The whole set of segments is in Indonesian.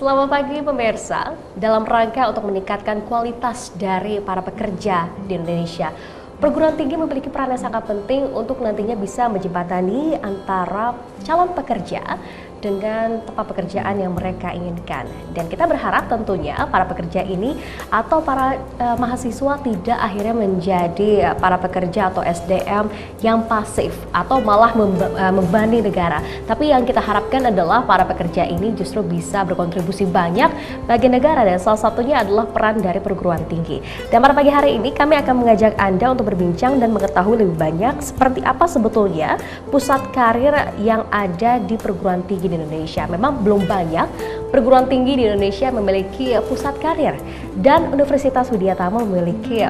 Selamat pagi pemirsa, dalam rangka untuk meningkatkan kualitas dari para pekerja di Indonesia, perguruan tinggi memiliki peran yang sangat penting untuk nantinya bisa menjembatani antara calon pekerja dengan tempat pekerjaan yang mereka inginkan. Dan kita berharap tentunya para pekerja ini atau para mahasiswa tidak akhirnya menjadi para pekerja atau SDM yang pasif atau malah membebani negara. Tapi yang kita harapkan adalah para pekerja ini justru bisa berkontribusi banyak bagi negara, dan salah satunya adalah peran dari perguruan tinggi. Dan pada pagi hari ini kami akan mengajak Anda untuk berbincang dan mengetahui lebih banyak seperti apa sebetulnya pusat karir yang ada di perguruan tinggi di Indonesia. Memang belum banyak perguruan tinggi di Indonesia memiliki pusat karir, dan Universitas Widyatama memiliki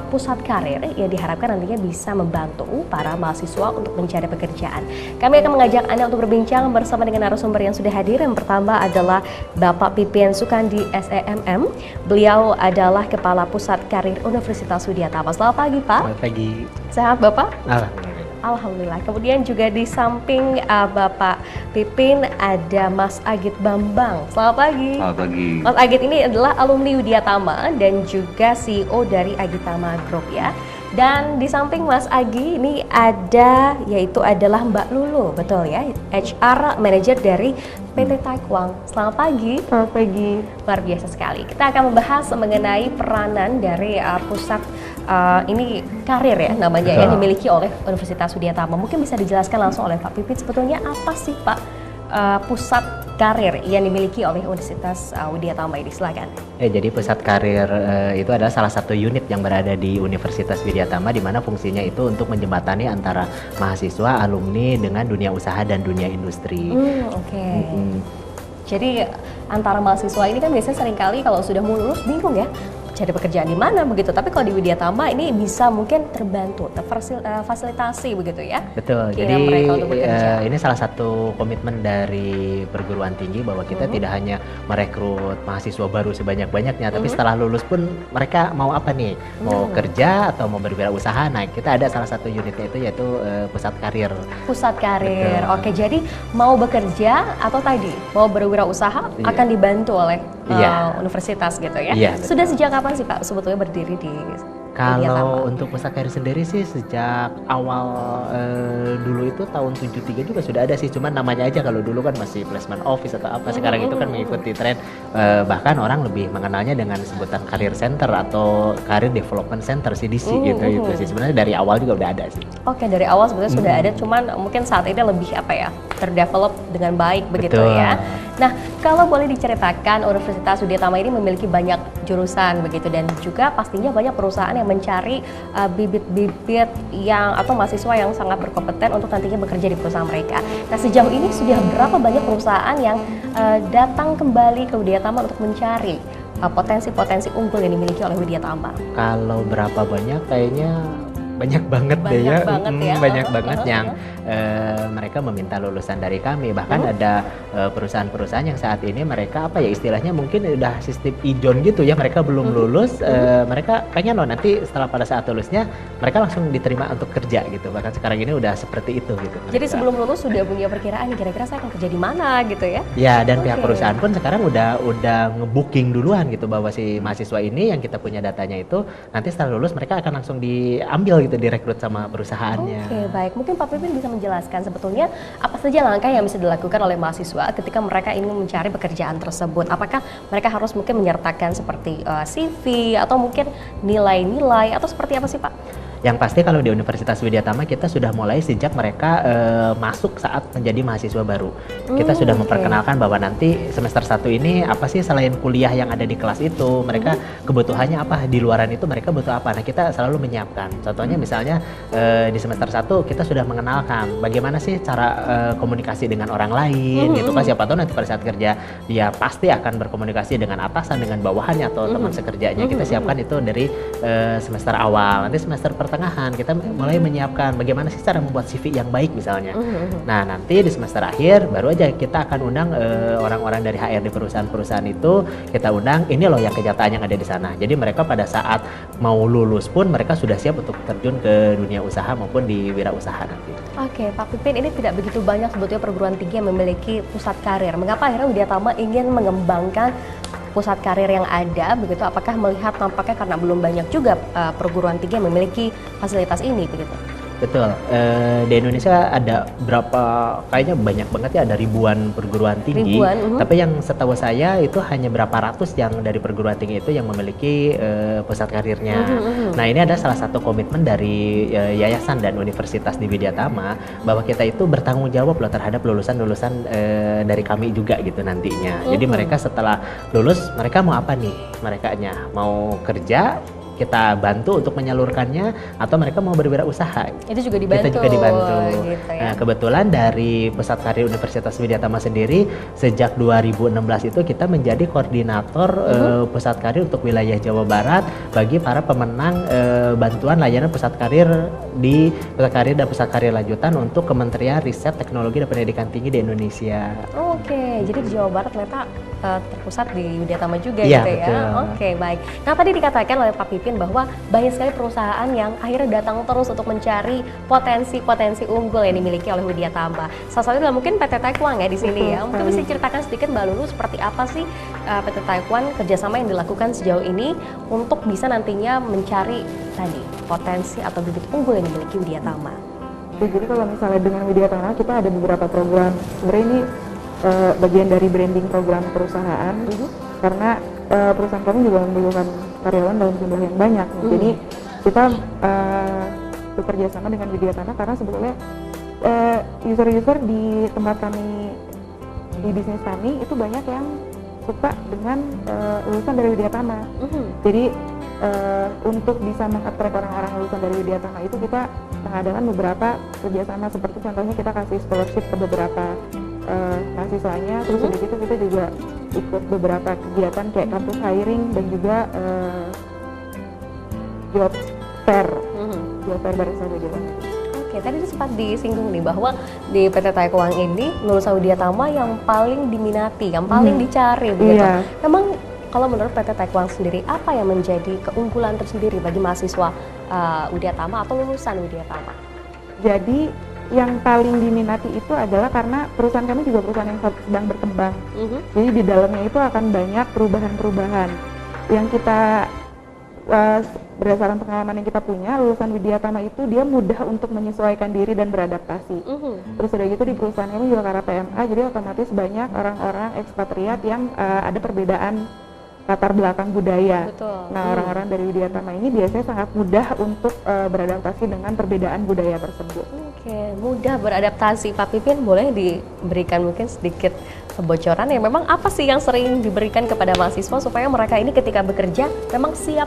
pusat karir yang diharapkan nantinya bisa membantu para mahasiswa untuk mencari pekerjaan. Kami akan mengajak Anda untuk berbincang bersama dengan narasumber yang sudah hadir. Yang pertama adalah Bapak Pipin Sukandi SEMM. Beliau adalah Kepala Pusat Karir Universitas Widyatama. Selamat pagi, Pak. Selamat pagi. Sehat, Bapak? Alhamdulillah. Alhamdulillah. Kemudian juga di samping Bapak Pipin ada Mas Agit Bambang. Selamat pagi. Selamat pagi. Mas Agit ini adalah alumni Widyatama dan juga CEO dari Agitama Group ya. Dan di samping Mas Agi ini ada adalah Mbak Lulu, betul ya? HR Manager dari PT Taekwang. Selamat pagi. Selamat pagi. Luar biasa sekali. Kita akan membahas mengenai peranan dari pusat ini karir ya namanya yang dimiliki oleh Universitas Widyatama. Mungkin bisa dijelaskan langsung oleh Pak Pipin sebetulnya apa sih Pak pusat karir yang dimiliki oleh Universitas Widyatama ini? Silakan. Jadi pusat karir itu adalah salah satu unit yang berada di Universitas Widyatama, di mana fungsinya itu untuk menjembatani antara mahasiswa, alumni dengan dunia usaha dan dunia industri. Oke. Jadi antara mahasiswa ini kan biasanya seringkali kalau sudah mau lulus bingung ya cari pekerjaan di mana begitu. Tapi kalau di Widyatama ini bisa mungkin terbantu, terfasilitasi begitu ya. Betul. Jadi ini salah satu komitmen dari perguruan tinggi bahwa kita tidak hanya merekrut mahasiswa baru sebanyak-banyaknya, tapi setelah lulus pun mereka mau apa nih? Mau kerja atau mau berwirausaha. Nah, kita ada salah satu unitnya itu yaitu pusat karir. Pusat karir. Betul. Oke, jadi mau bekerja atau tadi mau berwirausaha akan dibantu oleh universitas gitu ya. Iya, sudah sejak kapan sih Pak sebetulnya berdiri di Kalau untuk pusat karir sendiri sih sejak awal dulu itu tahun 73 juga sudah ada sih, cuman namanya aja kalau dulu kan masih placement office atau apa. Sekarang itu kan mengikuti tren, bahkan orang lebih mengenalnya dengan sebutan career center atau career development center CDC gitu sih. Sebenarnya dari awal juga udah ada sih. Oke, dari awal sebenarnya sudah ada, cuman mungkin saat ini lebih terdevelop dengan baik begitu. Betul. Ya. Nah, kalau boleh diceritakan Universitas Widyatama ini memiliki banyak jurusan begitu, dan juga pastinya banyak perusahaan yang mencari bibit-bibit yang atau mahasiswa yang sangat berkompeten untuk nantinya bekerja di perusahaan mereka. Nah, sejauh ini sudah berapa banyak perusahaan yang datang kembali ke Widyatama untuk mencari potensi-potensi unggul yang dimiliki oleh Widyatama? Kalau berapa banyak kayaknya banyak banget deh ya. Banyak banget yang mereka meminta lulusan dari kami. Bahkan ada perusahaan-perusahaan yang saat ini mereka istilahnya mungkin udah sistem idon gitu ya, mereka belum lulus, mereka pengen loh nanti setelah pada saat lulusnya mereka langsung diterima untuk kerja gitu. Bahkan sekarang ini udah seperti itu gitu. Jadi sebelum lulus sudah punya perkiraan nih kira-kira saya akan kerja di mana gitu ya? Ya, dan pihak perusahaan pun sekarang udah nge-booking duluan gitu bahwa si mahasiswa ini yang kita punya datanya itu nanti setelah lulus mereka akan langsung diambil gitu, direkrut sama perusahaannya. Oke, baik. Mungkin Pak Pipin bisa menjelaskan sebetulnya apa saja langkah yang bisa dilakukan oleh mahasiswa ketika mereka ingin mencari pekerjaan tersebut. Apakah mereka harus mungkin menyertakan seperti CV atau mungkin nilai-nilai atau seperti apa sih Pak? Yang pasti kalau di Universitas Widyatama kita sudah mulai sejak mereka masuk saat menjadi mahasiswa baru. Kita sudah memperkenalkan bahwa nanti semester 1 ini apa sih selain kuliah yang ada di kelas itu, mereka kebutuhannya apa, di luaran itu mereka butuh apa. Nah, kita selalu menyiapkan. Contohnya misalnya di semester 1 kita sudah mengenalkan bagaimana sih cara komunikasi dengan orang lain gitu kan. Siapa tahu nanti pada saat kerja dia pasti akan berkomunikasi dengan atasan, dengan bawahannya atau teman sekerjanya. Kita siapkan itu dari semester awal. Nanti semester pertama pertengahan, kita mulai menyiapkan bagaimana sih cara membuat CV yang baik misalnya. Nah, nanti di semester akhir baru aja kita akan undang orang-orang dari HR di perusahaan-perusahaan itu, kita undang, ini loh yang kenyataan yang ada di sana. Jadi mereka pada saat mau lulus pun mereka sudah siap untuk terjun ke dunia usaha maupun di wirausaha nanti. Oke, Pak Pipin, ini tidak begitu banyak sebetulnya perguruan tinggi yang memiliki pusat karir. Mengapa akhirnya Widyatama ingin mengembangkan pusat karir yang ada begitu? Apakah melihat nampaknya karena belum banyak juga perguruan tinggi yang memiliki fasilitas ini begitu? Betul, di Indonesia ada berapa, kayaknya banyak banget ya, ada ribuan perguruan tinggi. Tapi yang setahu saya itu hanya berapa ratus yang dari perguruan tinggi itu yang memiliki pusat karirnya. Nah, ini ada salah satu komitmen dari yayasan dan universitas di Widyatama bahwa kita itu bertanggung jawab loh terhadap lulusan-lulusan dari kami juga gitu nantinya. Jadi mereka setelah lulus, mereka mau apa nih? Merekanya mau kerja, kita bantu untuk menyalurkannya, atau mereka mau berwirausaha. Itu juga dibantu. Kita juga dibantu. Gitu ya. Nah, kebetulan dari Pusat Karir Universitas Widyatama sendiri sejak 2016 itu kita menjadi koordinator Pusat Karir untuk wilayah Jawa Barat bagi para pemenang bantuan layanan pusat karir di Pusat Karir dan Pusat Karir Lanjutan untuk Kementerian Riset, Teknologi dan Pendidikan Tinggi di Indonesia. Oke, jadi di Jawa Barat ternyata terpusat di Widyatama juga ya, gitu betul. ya. Oke, baik. Nah, tadi dikatakan oleh Pak Pipin bahwa banyak sekali perusahaan yang akhirnya datang terus untuk mencari potensi-potensi unggul yang dimiliki oleh Widyatama. Salah satunya mungkin PT Taekwang ya di sini ya. Mungkin bisa ceritakan sedikit Mbak Lulu seperti apa sih PT Taekwang kerjasama yang dilakukan sejauh ini untuk bisa nantinya mencari tadi potensi atau bibit unggul yang dimiliki Widyatama. Jadi kalau misalnya dengan Widyatama kita ada beberapa program. Sebenarnya ini bagian dari branding program perusahaan, karena perusahaan kami juga membutuhkan karyawan dalam jumlah yang banyak. Jadi kita bekerja sama dengan Widyatama karena sebetulnya user-user di tempat kami, di bisnis kami itu banyak yang suka dengan lulusan dari Widyatama. Jadi untuk bisa meng-attract orang-orang lulusan dari Widyatama itu kita mengadakan beberapa kerjasama, seperti contohnya kita kasih scholarship ke beberapa mahasiswanya. Terus udah gitu kita juga ikut beberapa kegiatan kayak campus hiring dan juga job fair bareng Widyatama. Oke, tadi sempat disinggung nih bahwa di PT Taekwang ini lulusan Widyatama yang paling diminati, yang paling dicari begitu. Memang kalau menurut PT Taekwang sendiri, apa yang menjadi keunggulan tersendiri bagi mahasiswa Widyatama atau lulusan Widyatama? Jadi yang paling diminati itu adalah karena perusahaan kami juga perusahaan yang sedang berkembang. Jadi di dalamnya itu akan banyak perubahan-perubahan yang kita berdasarkan pengalaman yang kita punya, lulusan Widyatama itu dia mudah untuk menyesuaikan diri dan beradaptasi. Terus udah gitu di perusahaan kami juga karena PMA, jadi otomatis banyak orang-orang ekspatriat yang ada perbedaan latar belakang budaya. Nah, orang-orang dari Widyatama ini biasanya sangat mudah untuk beradaptasi dengan perbedaan budaya tersebut. Oke, mudah beradaptasi. Pak Pipin, boleh diberikan mungkin sedikit kebocoran ya, memang apa sih yang sering diberikan kepada mahasiswa supaya mereka ini ketika bekerja memang siap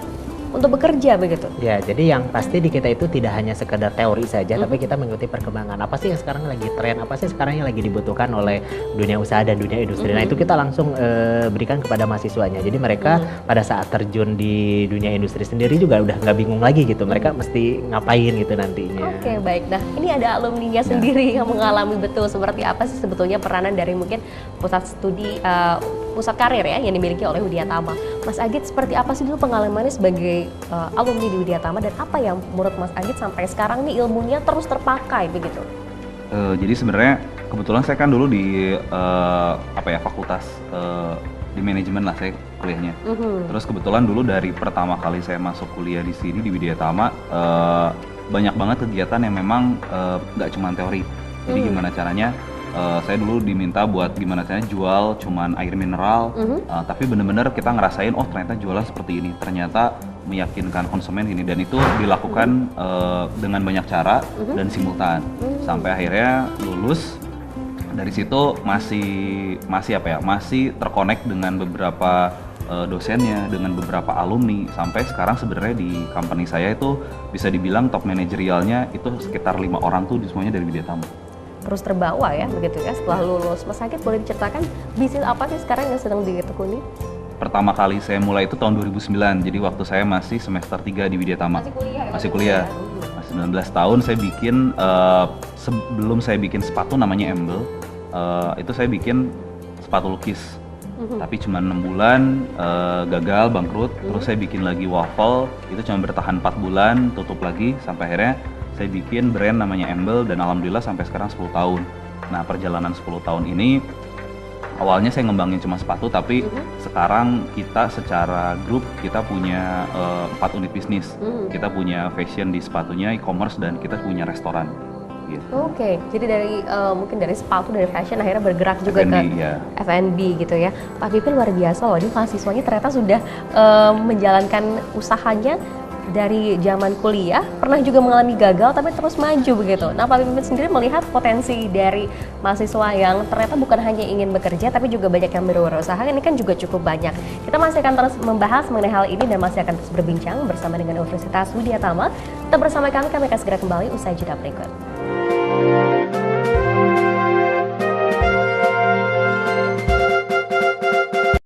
untuk bekerja begitu? Ya, jadi yang pasti di kita itu tidak hanya sekedar teori saja, tapi kita mengikuti perkembangan. Apa sih yang sekarang lagi tren, apa sih sekarang yang lagi dibutuhkan oleh dunia usaha dan dunia industri. Nah, itu kita langsung berikan kepada mahasiswanya. Jadi mereka pada saat terjun di dunia industri sendiri juga udah nggak bingung lagi gitu. Mereka mesti ngapain gitu nantinya. Oke, baik. Nah, ini ada alumninya sendiri yang mengalami betul seperti apa sih sebetulnya peranan dari mungkin pusat studi, pusat karir ya yang dimiliki oleh Widyatama. Mas Agit, seperti apa sih dulu pengalamannya sebagai alumni di Widyatama dan apa yang menurut Mas Agit sampai sekarang nih ilmunya terus terpakai begitu? Jadi sebenarnya kebetulan saya kan dulu di fakultas di manajemen lah saya kuliahnya. Terus kebetulan dulu dari pertama kali saya masuk kuliah di sini di Widyatama banyak banget kegiatan yang memang nggak cuma teori. Jadi gimana caranya? Saya dulu diminta buat gimana caranya jual cuman air mineral, tapi bener-bener kita ngerasain, oh ternyata jualan seperti ini, ternyata meyakinkan konsumen ini, dan itu dilakukan dengan banyak cara dan simultan sampai akhirnya lulus. Dari situ masih terkonek dengan beberapa dosennya, dengan beberapa alumni, sampai sekarang sebenarnya di company saya itu bisa dibilang top manajerialnya itu sekitar 5 orang tuh semuanya dari Widyatama. Terus terbawa ya begitu ya setelah lulus. Mas Agit, boleh diceritakan bisnis apa sih sekarang yang sedang ditekuni? Pertama kali saya mulai itu tahun 2009, jadi waktu saya masih semester 3 di Widyatama. Masih kuliah. 19 tahun saya bikin, sebelum saya bikin sepatu namanya Embel, itu saya bikin sepatu lukis. Tapi cuma 6 bulan, gagal, bangkrut. Terus saya bikin lagi waffle, itu cuma bertahan 4 bulan, tutup lagi. Sampai akhirnya saya bikin brand namanya Embel, dan alhamdulillah sampai sekarang 10 tahun. Nah, perjalanan 10 tahun ini, awalnya saya ngembangin cuma sepatu, tapi sekarang kita secara grup kita punya 4 unit bisnis. Kita punya fashion di sepatunya, e-commerce, dan kita punya restoran. Gitu. Oke, jadi dari mungkin dari sepatu, dari fashion akhirnya bergerak juga F&B, ke ya. F&B gitu ya. Pak Pipin luar biasa loh, ini mahasiswanya ternyata sudah menjalankan usahanya dari zaman kuliah, pernah juga mengalami gagal tapi terus maju begitu. Nah, Pak Pipin sendiri melihat potensi dari mahasiswa yang ternyata bukan hanya ingin bekerja tapi juga banyak yang berusaha, ini kan juga cukup banyak. Kita masih akan terus membahas mengenai hal ini dan masih akan terus berbincang bersama dengan Universitas Widyatama. Tetap bersama kami akan segera kembali usai jeda berikut.